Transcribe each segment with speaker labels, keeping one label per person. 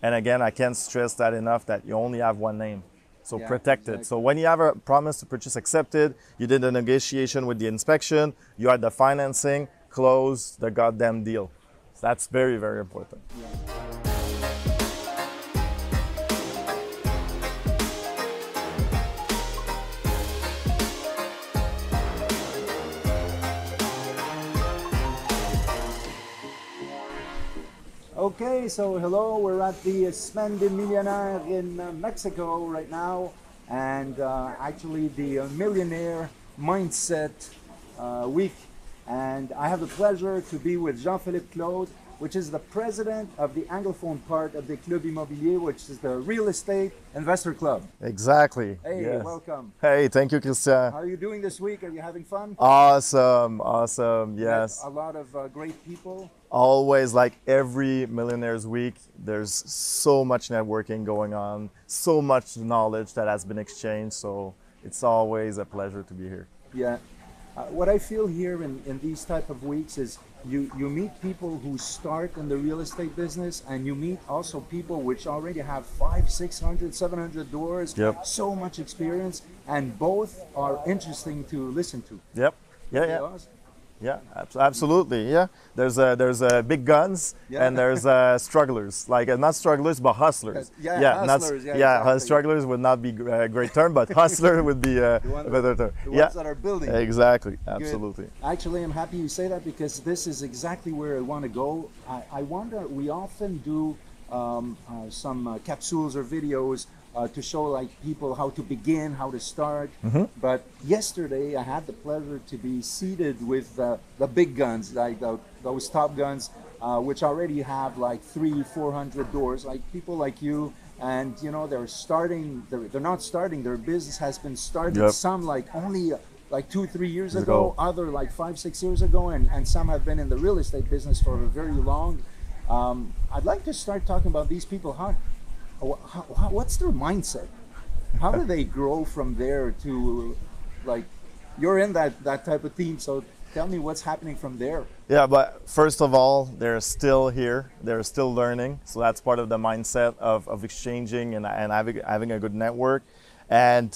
Speaker 1: And again, I can't stress that enough that you only have one name. So
Speaker 2: Yeah,
Speaker 1: protect it.
Speaker 2: exactly.
Speaker 1: So when you have a promise to purchase accepted, you did the negotiation with the inspection, you had the financing, close the goddamn deal. So that's very, very important.
Speaker 2: Yeah. Okay, so hello, we're at the Semaine Millionaire in Mexico right now, and actually the Millionaire Mindset Week. And I have the pleasure to be with Jean-Philippe Claude, which is the president of the Anglophone part of the Club Immobilier, which is the real estate investor club.
Speaker 1: Exactly.
Speaker 2: Hey,
Speaker 1: Yes.
Speaker 2: welcome.
Speaker 1: Hey, thank you, Christian.
Speaker 2: How are you doing this week? Are you having fun?
Speaker 1: Awesome, awesome.
Speaker 2: Met
Speaker 1: Yes.
Speaker 2: a lot of great people.
Speaker 1: Always, like every Millionaires Week, there's so much networking going on, so much knowledge that has been exchanged. So it's always a pleasure to be here.
Speaker 2: Yeah. What I feel here in these type of weeks is you meet people who start in the real estate business, and you meet also people which already have 500, 600, 700 doors,
Speaker 1: Yep.
Speaker 2: so much experience, and both are interesting to listen to.
Speaker 1: Yep. Yeah, yeah.
Speaker 2: Yes?
Speaker 1: Yeah, absolutely. Yeah, there's big guns
Speaker 2: Yeah.
Speaker 1: and there's strugglers. Like not strugglers, but hustlers.
Speaker 2: Yeah,
Speaker 1: not
Speaker 2: hustlers, yeah,
Speaker 1: yeah.
Speaker 2: exactly.
Speaker 1: Strugglers would not be a great term, but hustler would be a
Speaker 2: one-
Speaker 1: better term.
Speaker 2: The
Speaker 1: Yeah,
Speaker 2: ones that are building.
Speaker 1: exactly,
Speaker 2: Good.
Speaker 1: absolutely.
Speaker 2: Actually, I'm happy you say that, because this is exactly where I want to go. I wonder, we often do some capsules or videos to show like people how to begin, how to start. But yesterday I had the pleasure to be seated with the big guns, like those top guns, which already have like 300-400 doors, like people like you. And you know, they're starting, they're not starting, their business has been started.
Speaker 1: Yep.
Speaker 2: Some like only like 2-3 years
Speaker 1: Years
Speaker 2: ago,
Speaker 1: ago.
Speaker 2: other like 5-6 years ago, and some have been in the real estate business for very long. I'd like to start talking about these people. What's their mindset? How do they grow from there to, like, you're in that type of team, so tell me what's happening from there.
Speaker 1: Yeah, but first of all, they're still here. They're still learning. So that's part of the mindset of exchanging and having a good network. And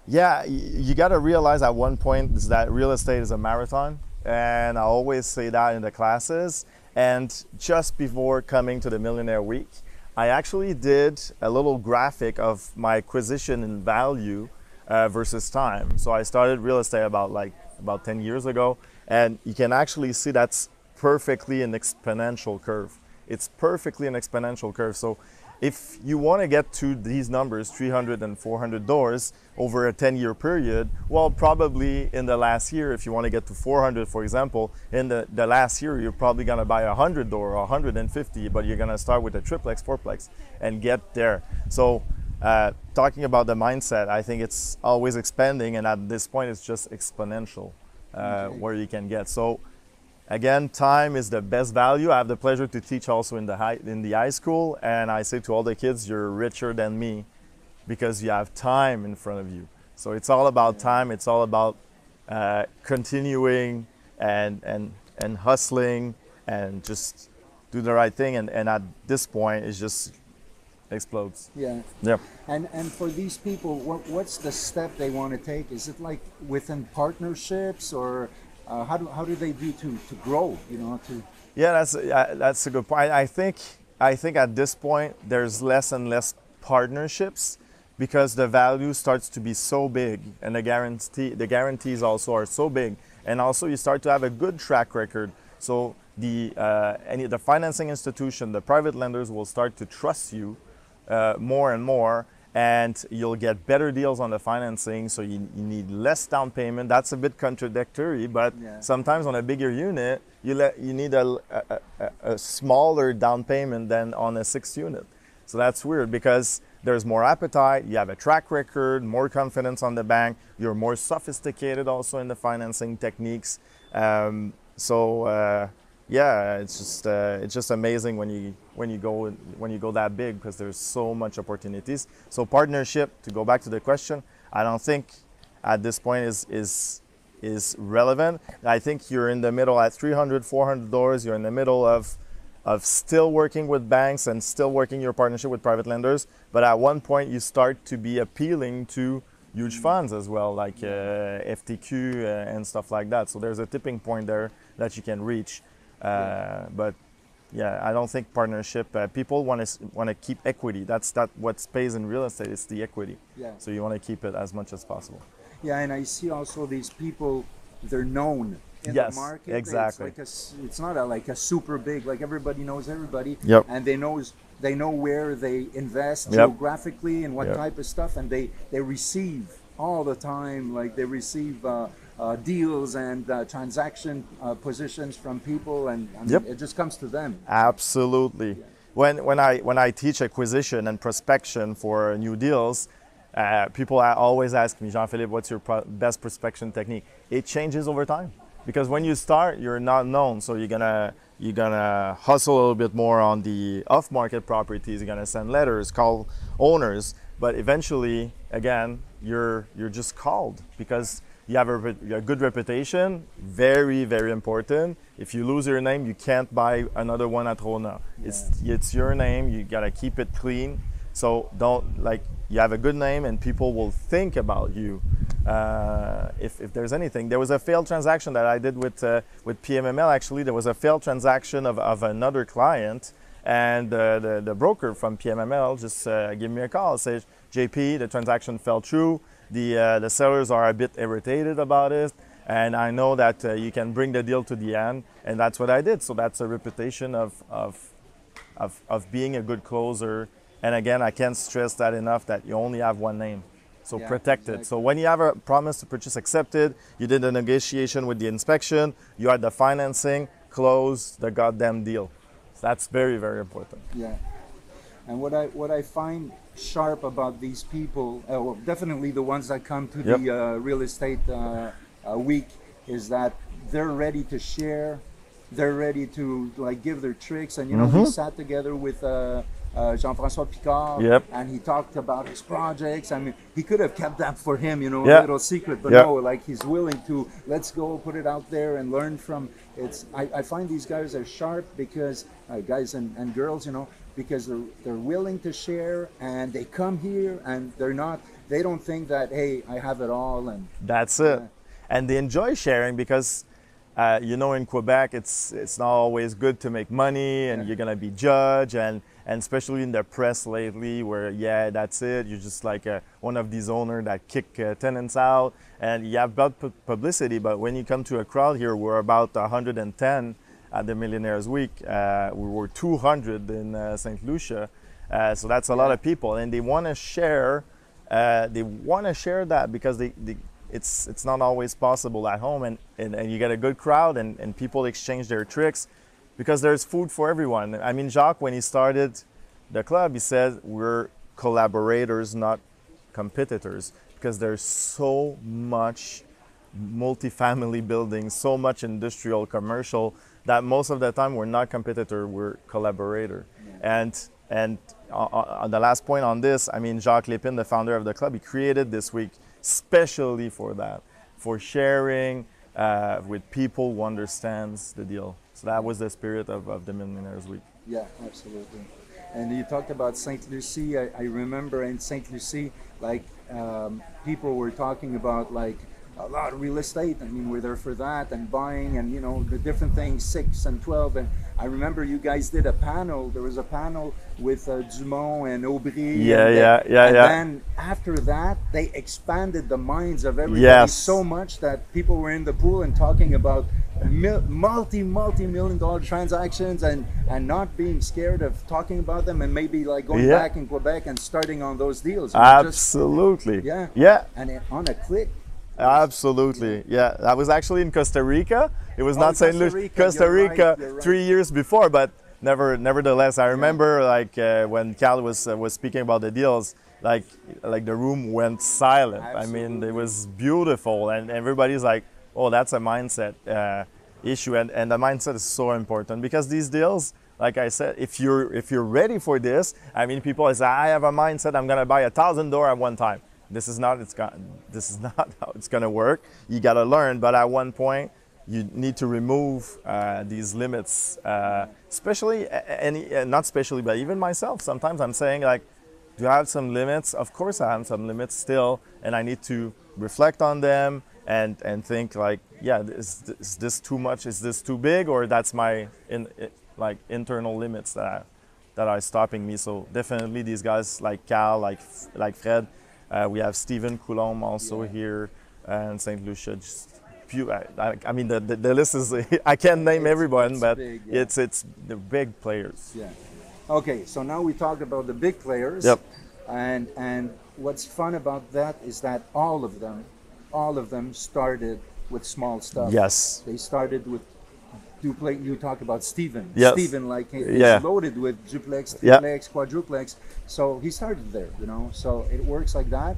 Speaker 1: yeah, you got to realize at one point is that real estate is a marathon. And I always say that in the classes. And just before coming to the Millionaire Week, I actually did a little graphic of my acquisition in value versus time. So I started real estate about 10 years ago, and you can actually see that's perfectly an exponential curve. It's perfectly an exponential curve. So if you want to get to these numbers, 300 and 400 doors over a 10-year period, well, probably in the last year, if you want to get to 400, for example, in the last year, you're probably going to buy 100 door or 150, but you're going to start with a triplex, fourplex, and get there. So talking about the mindset, I think it's always expanding, and at this point, it's just exponential where you can get. So again, time is the best value. I have the pleasure to teach also in the high school, and I say to all the kids, you're richer than me because you have time in front of you. So it's all about time. It's all about continuing and hustling and just do the right thing. And at this point, it just explodes.
Speaker 2: Yeah.
Speaker 1: Yep.
Speaker 2: And for these people, what's the step they want to take? Is it like within partnerships, or how do they do to grow? You know, to
Speaker 1: Yeah, that's a good point. I think at this point there's less and less partnerships because the value starts to be so big, and the guarantees also are so big, and also you start to have a good track record. So the financing institution, the private lenders will start to trust you more and more, and you'll get better deals on the financing, so you need less down payment. That's a bit contradictory, but
Speaker 2: Yeah.
Speaker 1: sometimes on a bigger unit, you need a smaller down payment than on a 6 unit. So that's weird because there's more appetite, you have a track record, more confidence on the bank, you're more sophisticated also in the financing techniques. Yeah, it's just amazing when you go that big because there's so much opportunities. So partnership, to go back to the question, I don't think at this point is relevant. I think you're in the middle at 300, 400 doors. You're in the middle of of still working with banks and still working your partnership with private lenders, but at one point you start to be appealing to huge funds as well, like FTQ and stuff like that. So there's a tipping point there that you can reach. But yeah, I don't think partnership. People want to keep equity. That's what pays in real estate. It's the equity.
Speaker 2: Yeah.
Speaker 1: So you want to keep it as much as possible.
Speaker 2: Yeah, and I see also these people, they're known in
Speaker 1: Yes,
Speaker 2: the market.
Speaker 1: exactly.
Speaker 2: It's not like a super big, like everybody knows everybody.
Speaker 1: Yep.
Speaker 2: And they know where they invest
Speaker 1: Yep.
Speaker 2: geographically and what
Speaker 1: Yep.
Speaker 2: type of stuff, and they receive all the time, like they receive deals and transaction positions from people, and
Speaker 1: Yep.
Speaker 2: it just comes to them.
Speaker 1: Absolutely. When I teach acquisition and prospection for new deals, people always ask me, Jean-Philippe, what's your best prospection technique? It changes over time, because when you start, you're not known, so you're gonna hustle a little bit more on the off-market properties. You're gonna send letters, call owners, but eventually, again, you're just called because you have a good reputation. Very, very important. If you lose your name, you can't buy another one at Rona. It's your name. You gotta keep it clean. So you have a good name and people will think about you. If there's anything, there was a failed transaction that I did with PMML. Actually, there was a failed transaction of another client, and the broker from PMML just gave me a call. Says, JP, the transaction fell through. The sellers are a bit irritated about it, and I know that you can bring the deal to the end, and that's what I did. So that's a reputation of being a good closer. And again, I can't stress that enough, that you only have one name. So protect it. So when you have a promise to purchase accepted, you did a negotiation with the inspection, you had the financing, close the goddamn deal. So that's very, very important.
Speaker 2: Yeah. And what I find sharp about these people, well, definitely the ones that come to
Speaker 1: Yep.
Speaker 2: the real estate week, is that they're ready to share, they're ready to like give their tricks. And you know, we sat together with Jean-François Picard,
Speaker 1: Yep.
Speaker 2: and he talked about his projects. I mean, he could have kept that for him, you know,
Speaker 1: Yeah.
Speaker 2: a little secret, but
Speaker 1: Yeah.
Speaker 2: no, like he's willing to, let's go put it out there and learn from. I find these guys are sharp because guys and girls, you know, because they're willing to share, and they come here and they don't think that, hey, I have it all. And
Speaker 1: That's it. And they enjoy sharing because, you know, in Quebec, it's not always good to make money, and you're gonna be judged, and especially in the press lately, where that's it. You're just like one of these owners that kick tenants out, and you have bad publicity. But when you come to a crowd here, we're about 110 at the Millionaires Week. We were 200 in St. Lucia, so that's a lot of people, and they want to share. They want to share that because it's not always possible at home, and you get a good crowd, and people exchange their tricks because there's food for everyone. I mean, Jacques, when he started the club, he said we're collaborators, not competitors, because there's so much multifamily buildings, so much industrial, commercial, that most of the time we're not competitor, we're collaborator. And on the last point on this, I mean, Jacques Lépine, the founder of the club, he created this week specially for that, for sharing with people who understands the deal. So that was the spirit of the Millionaires Week.
Speaker 2: yeah, absolutely. And you talked about St. Lucie. I remember in St. Lucie, like people were talking about like a lot of real estate. I mean, we're there for that and buying and, you know, the different things, 6 and 12. And I remember you guys did a panel. There was a panel with Dumont and Aubry.
Speaker 1: Yeah.
Speaker 2: And then after that, they expanded the minds of everybody so much that people were in the pool and talking about multi-million dollar transactions and not being scared of talking about them, and maybe like going back in Quebec and starting on those deals.
Speaker 1: Absolutely.
Speaker 2: And on a click.
Speaker 1: Absolutely. Yeah, that was actually in Costa Rica. It was not St. Louis, Costa
Speaker 2: Rica,
Speaker 1: Rica, 3 years before, but nevertheless, I remember like when Cal was speaking about the deals, like the room went silent.
Speaker 2: Absolutely.
Speaker 1: I mean, it was beautiful, and everybody's like, oh, that's a mindset issue, and the mindset is so important because these deals, like I said, if you're ready for this, I mean, people say, I have a mindset, I'm gonna buy 1,000 doors at one time. This is not how it's gonna work. You gotta learn, but at one point, you need to remove these limits, especially not especially, but even myself. Sometimes I'm saying like, do I have some limits? Of course I have some limits still, and I need to reflect on them and think like, yeah, is this too much? Is this too big? Or that's my like internal limits that are stopping me. So definitely these guys like Cal, like Fred. We have Stephen Coulomb also here in St. Lucia. Just I mean the list is I can't name everyone, but big, it's the big players.
Speaker 2: Yeah. Okay, so now we talked about the big players.
Speaker 1: Yep.
Speaker 2: And what's fun about that is that all of them started with small stuff.
Speaker 1: Yes.
Speaker 2: They started with duplex. You talk about Steven.
Speaker 1: Yes.
Speaker 2: Steven, like he's loaded with duplex, triplex, quadruplex. So he started there, you know. So it works like that.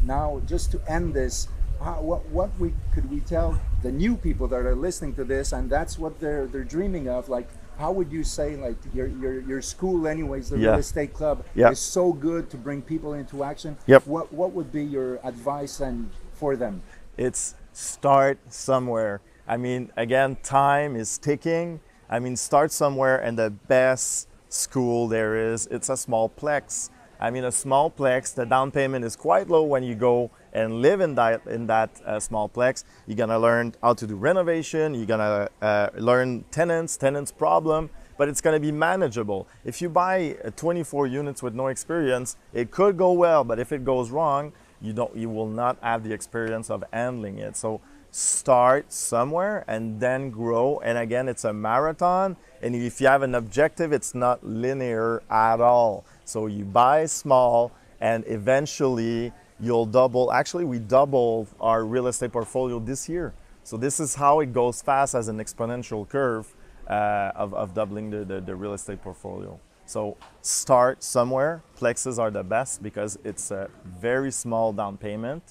Speaker 2: Now, just to end this, what could we tell the new people that are listening to this, and that's what they're dreaming of, like. How would you say, like, your school anyways, the real estate club is so good to bring people into action?
Speaker 1: Yep.
Speaker 2: What would be your advice and for them?
Speaker 1: It's start somewhere. I mean, again, time is ticking. I mean, start somewhere, and the best school there is, it's a small plex. I mean, a small plex, the down payment is quite low when you go and live in that small plex. You're gonna learn how to do renovation. You're gonna learn tenants problem, but it's gonna be manageable. If you buy 24 units with no experience, it could go well, but if it goes wrong, you will not have the experience of handling it. So start somewhere and then grow. And again, it's a marathon. And if you have an objective, it's not linear at all. So you buy small and eventually you'll double. Actually, we doubled our real estate portfolio this year. So this is how it goes fast as an exponential curve of doubling the real estate portfolio. So start somewhere. Plexes are the best because it's a very small down payment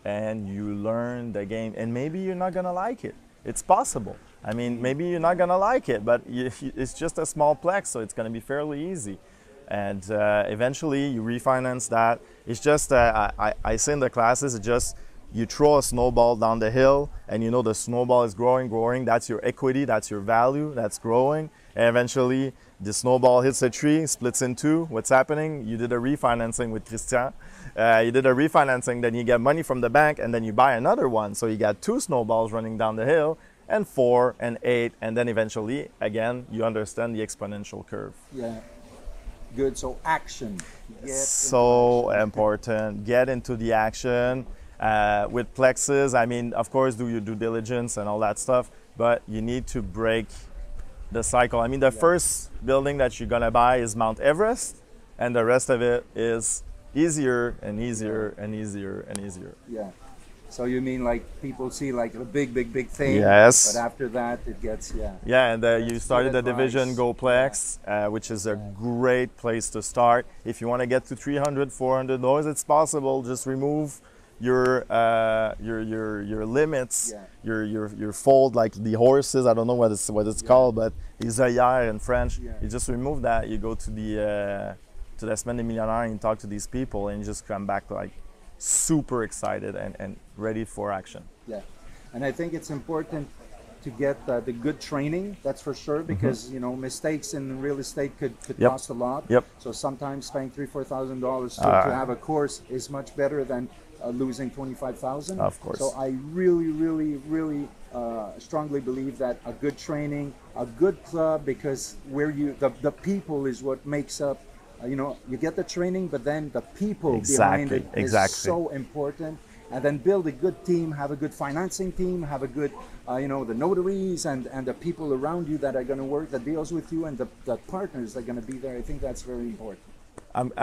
Speaker 1: and you learn the game. And maybe you're not gonna like it. It's possible. I mean, maybe you're not gonna like it, but it's just a small plex, so it's gonna be fairly easy. And eventually you refinance that. It's just, I say in the classes, it's just, you throw a snowball down the hill and you know the snowball is growing, that's your equity, that's your value, that's growing. And eventually the snowball hits a tree, splits in two. What's happening? You did a refinancing with Christian. You did a refinancing, then you get money from the bank and then you buy another one. So you got two snowballs running down the hill, and 4 and 8, and then eventually, again, you understand the exponential curve.
Speaker 2: Yeah. Good. So action.
Speaker 1: So important. Get into the action. With plexes, I mean, of course, do your due diligence and all that stuff, but you need to break the cycle. I mean, the first building that you're gonna buy is Mount Everest, and the rest of it is easier and easier and easier and easier.
Speaker 2: Yeah. So you mean like people see like a big thing,
Speaker 1: yes,
Speaker 2: but after that it gets,
Speaker 1: yeah, and you started the division GoPlex, which is a great place to start. If you want to get to 300, 400 doors, it's possible. Just remove your limits, your fold, like the horses. I don't know what it's called, but Isaïe in French. You just remove that. You go to the Semaine des Millionnaires and you talk to these people, and you just come back like super excited and ready for action.
Speaker 2: Yeah, and I think it's important to get the good training, that's for sure, because you know, mistakes in real estate could cost a lot. So sometimes paying $3,000-4,000 to have a course is much better than losing $25,000.
Speaker 1: Of course.
Speaker 2: So I really strongly believe that a good training, a good club, because where the people is what makes up. You know, you get the training, but then the people behind it is so important. And then build a good team, have a good financing team, have a good, you know, the notaries and the people around you that are going to work the deals with you, and the partners that are going to be there. I think that's very important.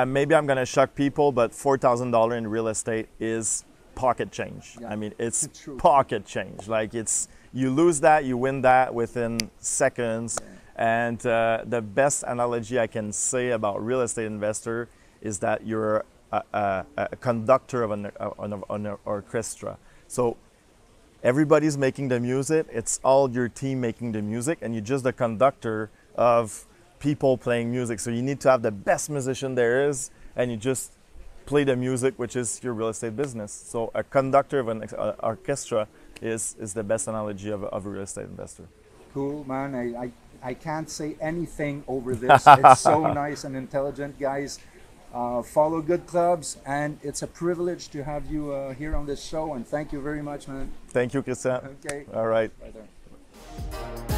Speaker 1: Maybe I'm going to shock people, but $4,000 in real estate is pocket change. I mean, it's pocket change. Like you lose that, you win that within seconds. And the best analogy I can say about real estate investor is that you're a conductor of an orchestra. So everybody's making the music. It's all your team making the music, and you're just the conductor of people playing music. So you need to have the best musician there is, and you just play the music, which is your real estate business. So a conductor of an orchestra is the best analogy of a real estate investor.
Speaker 2: Cool, man. I can't say anything over this. It's so nice and intelligent, guys. Follow good clubs, and it's a privilege to have you here on this show. And thank you very much, man.
Speaker 1: Thank you, Christian.
Speaker 2: Okay.
Speaker 1: All right.
Speaker 2: Bye there.